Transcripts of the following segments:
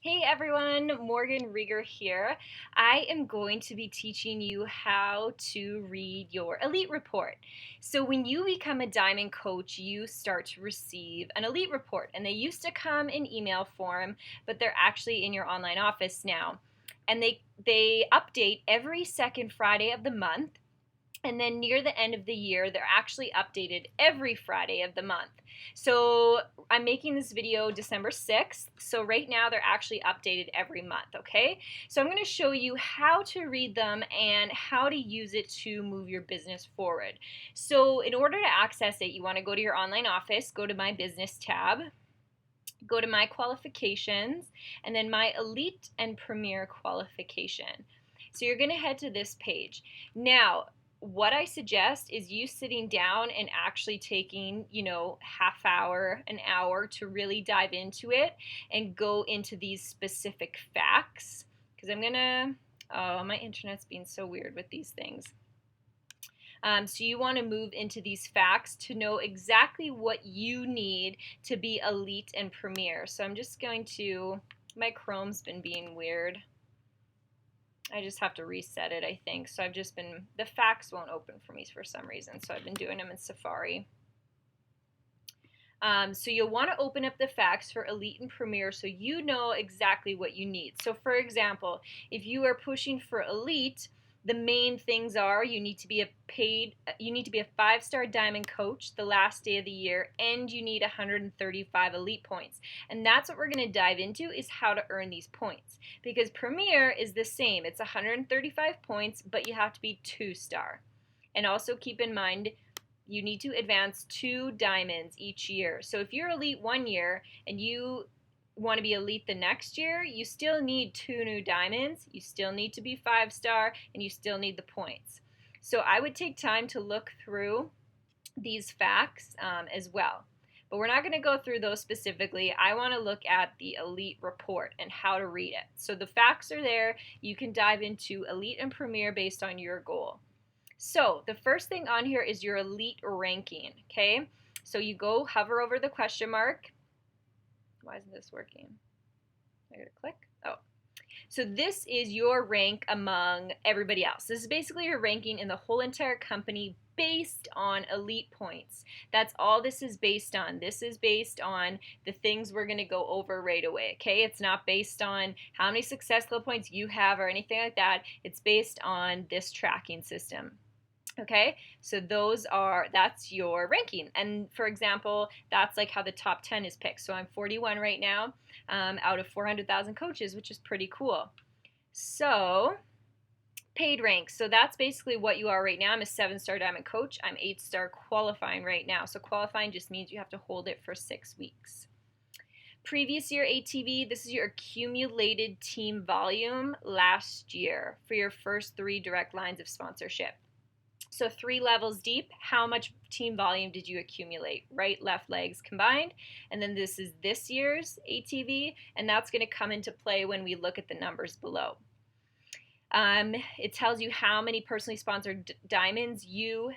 Hey everyone, Morgan Rieger here. I am going to be teaching you how to read your elite report. So when you become a diamond coach, you start to receive an elite report, and they used to come in email form, but they're actually in your online office now. And they update every second Friday of the month. And then near the end of the year, they're actually updated every Friday of the month. So I'm making this video December 6th. So right now they're actually updated every month, okay? So I'm going to show you how to read them and how to use it to move your business forward. So in order to access it, you want to go to your online office, go to My Business tab, go to My Qualifications, and then My Elite and Premier Qualification. So you're going to head to this page. Now, what I suggest is you sitting down and actually taking, half hour, an hour to really dive into it and go into these specific facts. Because oh, my internet's being so weird with these things. So you want to move into these facts to know exactly what you need to be elite and premier. So I'm just going to, my Chrome's been being weird. I just have to reset it, I think. So the facts won't open for me for some reason. So I've been doing them in Safari. So you'll want to open up the facts for Elite and Premier so you know exactly what you need. So for example, if you are pushing for Elite, the main things are you need to be a 5-star diamond coach the last day of the year, and you need 135 elite points. And that's what we're going to dive into, is how to earn these points. Because Premier is the same. It's 135 points, but you have to be 2-star. And also keep in mind, you need to advance 2 diamonds each year. So if you're elite one year and you want to be elite the next year, you still need 2 new diamonds, you still need to be 5-star, and you still need the points. So I would take time to look through these facts as well. But we're not going to go through those specifically. I want to look at the elite report and how to read it. So the facts are there. You can dive into elite and premier based on your goal. So the first thing on here is your elite ranking, okay? So you go hover over the question mark. Why isn't this working? I gotta click. Oh. So this is your rank among everybody else. This is basically your ranking in the whole entire company based on elite points. That's all this is based on. This is based on the things we're going to go over right away, okay? It's not based on how many success level points you have or anything like that. It's based on this tracking system. Okay, so that's your ranking. And for example, that's like how the top 10 is picked. So I'm 41 right now out of 400,000 coaches, which is pretty cool. So paid ranks. So that's basically what you are right now. I'm a 7-star diamond coach. I'm 8-star qualifying right now. So qualifying just means you have to hold it for 6 weeks. Previous year ATV, this is your accumulated team volume last year for your first 3 direct lines of sponsorship. So 3 levels deep, how much team volume did you accumulate? Right, left legs combined. And then this is this year's ATV, and that's going to come into play when we look at the numbers below. It tells you how many personally sponsored diamonds you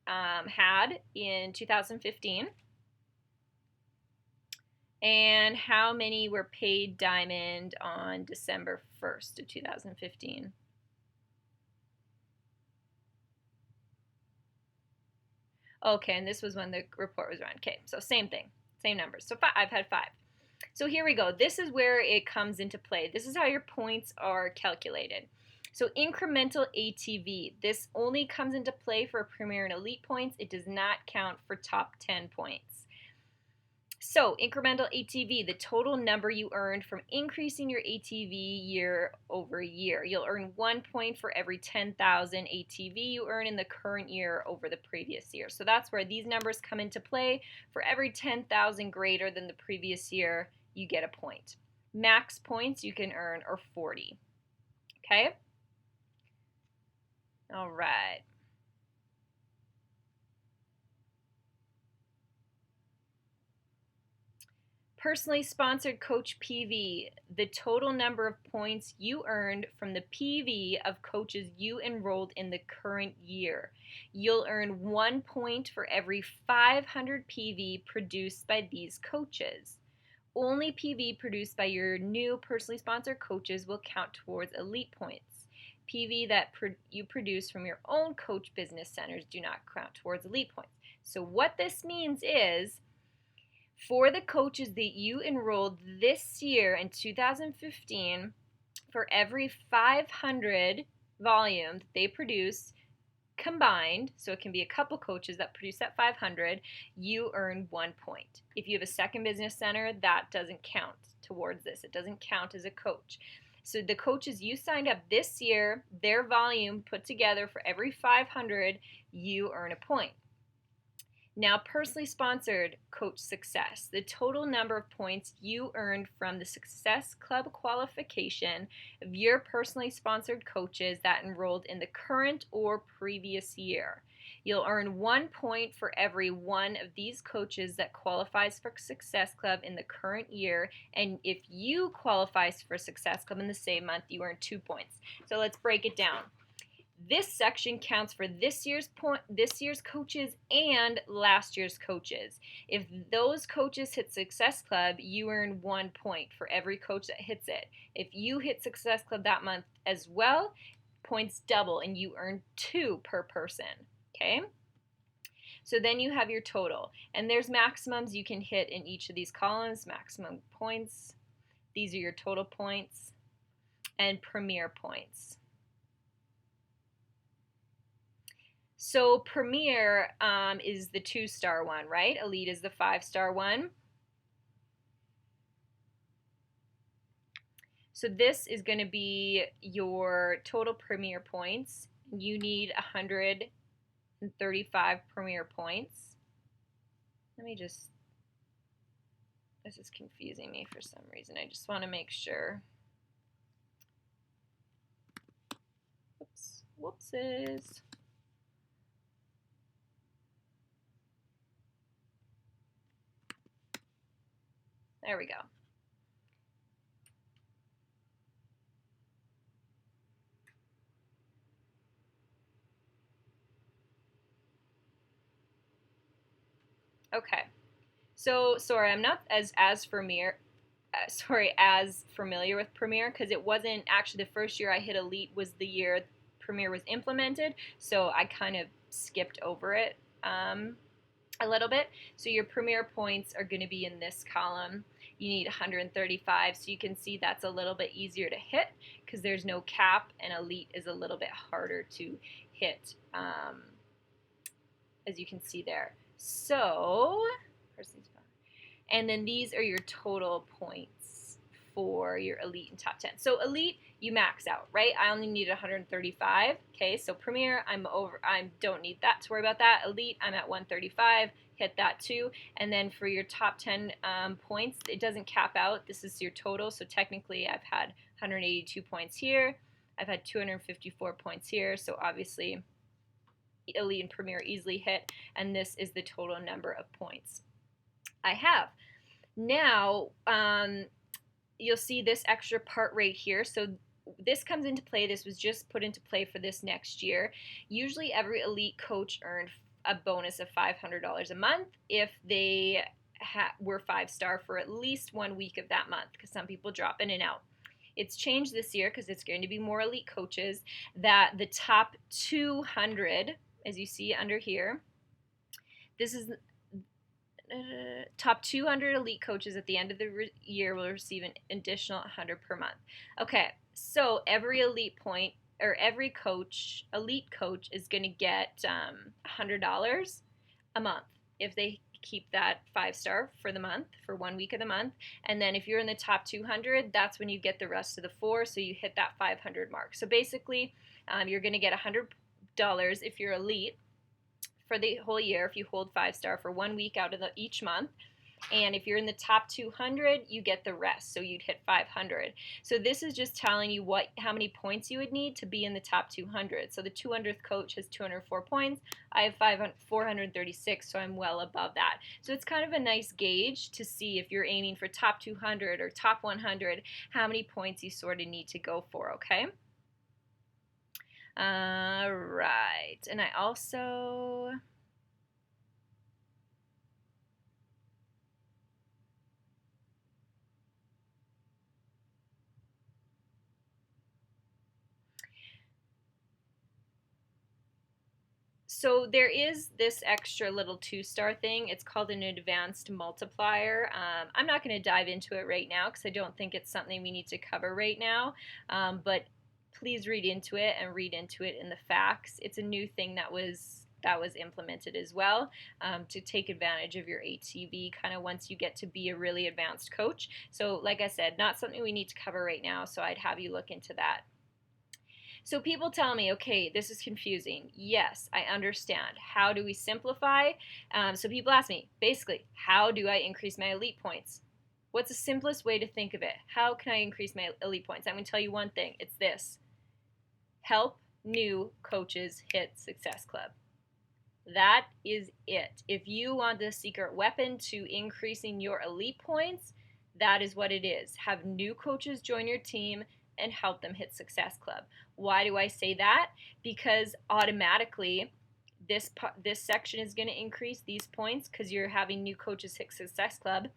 had in 2015 and how many were paid diamond on December 1st of 2015. Okay, and this was when the report was run. Okay, so same thing, same numbers. So I've had 5. So here we go. This is where it comes into play. This is how your points are calculated. So incremental ATV, this only comes into play for Premier and Elite points. It does not count for top 10 points. So incremental ATV, the total number you earned from increasing your ATV year over year. You'll earn 1 point for every 10,000 ATV you earn in the current year over the previous year. So that's where these numbers come into play. For every 10,000 greater than the previous year, you get a point. Max points you can earn are 40. Okay? All right. Personally sponsored coach PV, the total number of points you earned from the PV of coaches you enrolled in the current year. You'll earn 1 point for every 500 PV produced by these coaches. Only PV produced by your new personally sponsored coaches will count towards elite points. PV that you produce from your own coach business centers do not count towards elite points. So what this means is, for the coaches that you enrolled this year in 2015, for every 500 volume that they produce combined, so it can be a couple coaches that produce that 500, you earn 1 point. If you have a second business center, that doesn't count towards this. It doesn't count as a coach. So the coaches you signed up this year, their volume put together for every 500, you earn a point. Now, personally sponsored coach success. The total number of points you earned from the Success Club qualification of your personally sponsored coaches that enrolled in the current or previous year. You'll earn 1 point for every one of these coaches that qualifies for Success Club in the current year. And if you qualify for Success Club in the same month, you earn 2 points. So let's break it down. This section counts for this year's coaches and last year's coaches. If those coaches hit Success Club, you earn 1 point for every coach that hits it. If you hit Success Club that month as well, points double and you earn 2 per person. Okay? So then you have your total. And there's maximums you can hit in each of these columns, maximum points. These are your total points and premier points. So Premier is the 2-star one, right? Elite is the 5-star one. So this is going to be your total Premier points. You need 135 Premier points. This is confusing me for some reason. I just want to make sure. Whoopses. There we go. Okay. So sorry, I'm not as familiar with Premiere, because it wasn't actually the first year I hit Elite was the year Premiere was implemented, so I kind of skipped over it a little bit. So your Premiere points are going to be in this column. You need 135, so you can see that's a little bit easier to hit because there's no cap, and Elite is a little bit harder to hit, as you can see there. So, and then these are your total points for your Elite and top 10. So Elite, you max out, right? I only need 135. Okay, so Premier, I don't need that to worry about that. Elite, I'm at 135. Hit that too. And then for your top 10 points, it doesn't cap out. This is your total. So technically, I've had 182 points here. I've had 254 points here. So obviously, Elite and Premier easily hit, and this is the total number of points I have. Now, you'll see this extra part right here. So this comes into play. This was just put into play for this next year. Usually every Elite coach earned a bonus of $500 a month if they were 5-star for at least 1 week of that month, because some people drop in and out. It's changed this year because it's going to be more Elite coaches, that the top 200, as you see under here, this is top 200 Elite coaches at the end of the year will receive an additional 100 per month. Okay, so every Elite point, or every coach, Elite coach, is going to get $100 a month if they keep that 5-star for the month, for 1 week of the month. And then if you're in the top 200, that's when you get the rest of the 4, so you hit that 500 mark. So basically, you're going to get $100 if you're Elite for the whole year if you hold 5-star for 1 week out of each month. And if you're in the top 200, you get the rest, so you'd hit 500. So this is just telling you how many points you would need to be in the top 200. So the 200th coach has 204 points. I have 436, so I'm well above that. So it's kind of a nice gauge to see if you're aiming for top 200 or top 100, how many points you sort of need to go for, okay? Right, and I also... So there is this extra little 2-star thing. It's called an advanced multiplier. I'm not going to dive into it right now because I don't think it's something we need to cover right now. But please read into it and read into it in the facts. It's a new thing that was implemented as well, to take advantage of your ATV kind of once you get to be a really advanced coach. So like I said, not something we need to cover right now, so I'd have you look into that. So people tell me, okay, this is confusing. Yes, I understand. How do we simplify? So people ask me, basically, how do I increase my elite points? What's the simplest way to think of it? How can I increase my elite points? I'm going to tell you one thing. It's this. Help new coaches hit Success Club. That is it. If you want the secret weapon to increasing your elite points, that is what it is. Have new coaches join your team and help them hit Success Club. Why do I say that? Because automatically this section is going to increase these points because you're having new coaches hit Success Club.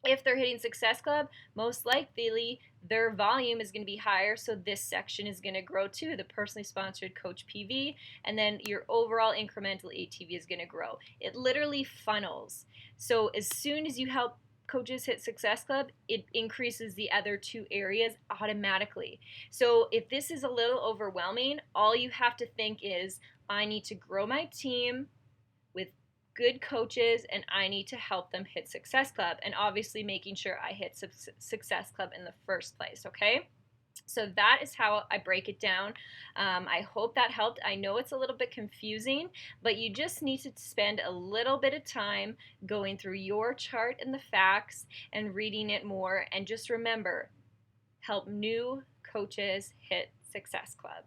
If they're hitting Success Club, most likely their volume is going to be higher, so this section is going to grow too, the personally sponsored coach PV, and then your overall incremental ATV is going to grow. It literally funnels. So as soon as you help coaches hit Success Club, it increases the other two areas automatically. So if this is a little overwhelming, all you have to think is, I need to grow my team with good coaches and I need to help them hit Success Club, and obviously making sure I hit Success Club in the first place, okay? So that is how I break it down. I hope that helped. I know it's a little bit confusing, but you just need to spend a little bit of time going through your chart and the facts and reading it more, and just remember, help new coaches hit Success Club.